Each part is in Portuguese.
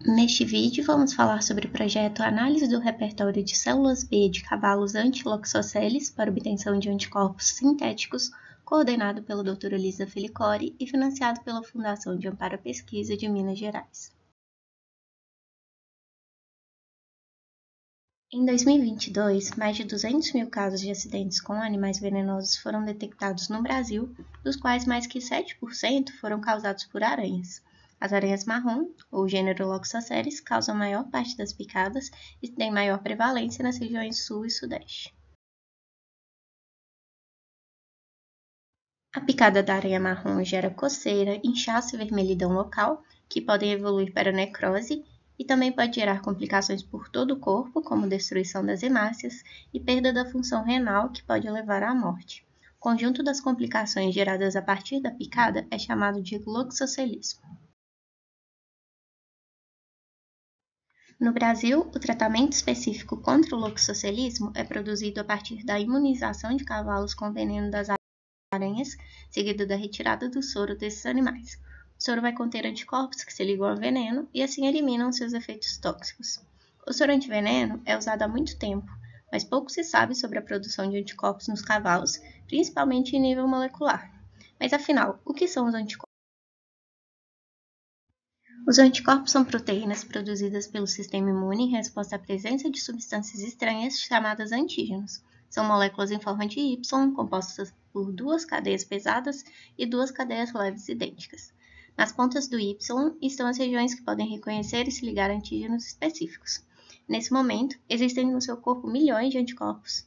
Neste vídeo, vamos falar sobre o projeto Análise do repertório de células B de cavalos anti-loxoceles para obtenção de anticorpos sintéticos, coordenado pela doutora Lisa Felicore e financiado pela Fundação de Amparo à Pesquisa de Minas Gerais. Em 2022, mais de 200 mil casos de acidentes com animais venenosos foram detectados no Brasil, dos quais mais que 7% foram causados por aranhas. As aranhas marrom, ou gênero Loxoceles, causam a maior parte das picadas e têm maior prevalência nas regiões sul e sudeste. A picada da aranha marrom gera coceira, inchaço e vermelhidão local, que podem evoluir para necrose, e também pode gerar complicações por todo o corpo, como destruição das hemácias e perda da função renal, que pode levar à morte. O conjunto das complicações geradas a partir da picada é chamado de loxocelismo. No Brasil, o tratamento específico contra o loxocelismo é produzido a partir da imunização de cavalos com veneno das aranhas, seguido da retirada do soro desses animais. O soro vai conter anticorpos que se ligam ao veneno e assim eliminam seus efeitos tóxicos. O soro antiveneno é usado há muito tempo, mas pouco se sabe sobre a produção de anticorpos nos cavalos, principalmente em nível molecular. Mas afinal, o que são os anticorpos? Os anticorpos são proteínas produzidas pelo sistema imune em resposta à presença de substâncias estranhas chamadas antígenos. São moléculas em forma de Y, compostas por duas cadeias pesadas e duas cadeias leves idênticas. Nas pontas do Y estão as regiões que podem reconhecer e se ligar a antígenos específicos. Nesse momento, existem no seu corpo milhões de anticorpos,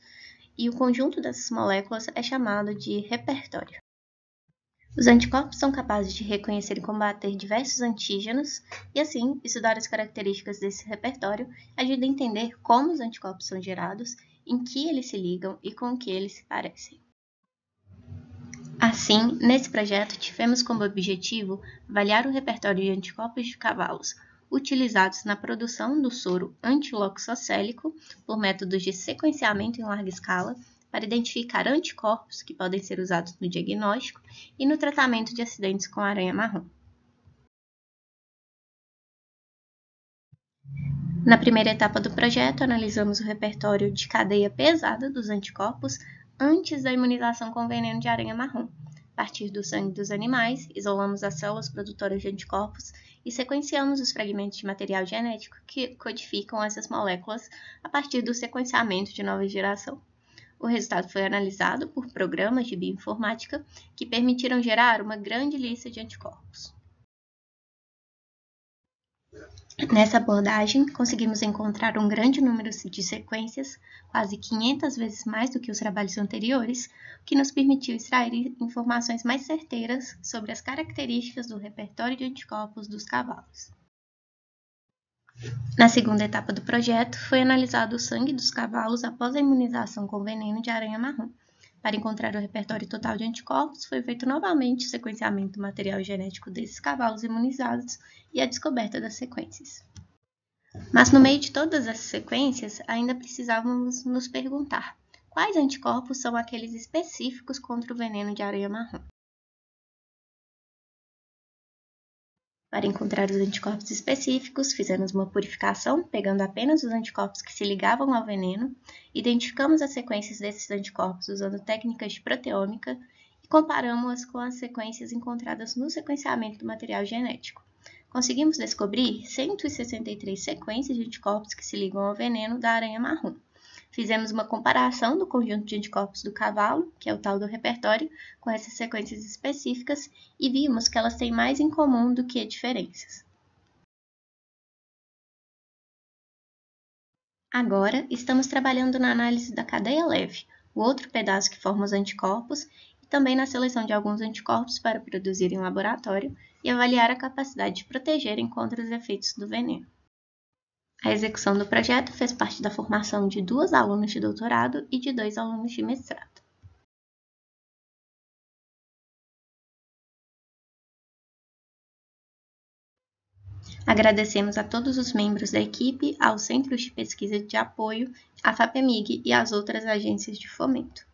e o conjunto dessas moléculas é chamado de repertório. Os anticorpos são capazes de reconhecer e combater diversos antígenos, e assim, estudar as características desse repertório ajuda a entender como os anticorpos são gerados, em que eles se ligam e com que eles se parecem. Assim, nesse projeto, tivemos como objetivo avaliar o repertório de anticorpos de cavalos utilizados na produção do soro antiloxocélico por métodos de sequenciamento em larga escala, para identificar anticorpos que podem ser usados no diagnóstico e no tratamento de acidentes com aranha marrom. Na primeira etapa do projeto, analisamos o repertório de cadeia pesada dos anticorpos antes da imunização com veneno de aranha marrom. A partir do sangue dos animais, isolamos as células produtoras de anticorpos e sequenciamos os fragmentos de material genético que codificam essas moléculas a partir do sequenciamento de nova geração. O resultado foi analisado por programas de bioinformática que permitiram gerar uma grande lista de anticorpos. Nessa abordagem, conseguimos encontrar um grande número de sequências, quase 500 vezes mais do que os trabalhos anteriores, o que nos permitiu extrair informações mais certeiras sobre as características do repertório de anticorpos dos cavalos. Na segunda etapa do projeto, foi analisado o sangue dos cavalos após a imunização com veneno de aranha marrom. Para encontrar o repertório total de anticorpos, foi feito novamente o sequenciamento do material genético desses cavalos imunizados e a descoberta das sequências. Mas no meio de todas essas sequências, ainda precisávamos nos perguntar quais anticorpos são aqueles específicos contra o veneno de aranha marrom. Para encontrar os anticorpos específicos, fizemos uma purificação, pegando apenas os anticorpos que se ligavam ao veneno, identificamos as sequências desses anticorpos usando técnicas de proteômica e comparamos-as com as sequências encontradas no sequenciamento do material genético. Conseguimos descobrir 163 sequências de anticorpos que se ligam ao veneno da aranha marrom. Fizemos uma comparação do conjunto de anticorpos do cavalo, que é o tal do repertório, com essas sequências específicas e vimos que elas têm mais em comum do que diferenças. Agora, estamos trabalhando na análise da cadeia leve, o outro pedaço que forma os anticorpos, e também na seleção de alguns anticorpos para produzir em laboratório e avaliar a capacidade de protegerem contra os efeitos do veneno. A execução do projeto fez parte da formação de 2 alunos de doutorado e de 2 alunos de mestrado. Agradecemos a todos os membros da equipe, aos centros de pesquisa de apoio, à FAPEMIG e às outras agências de fomento.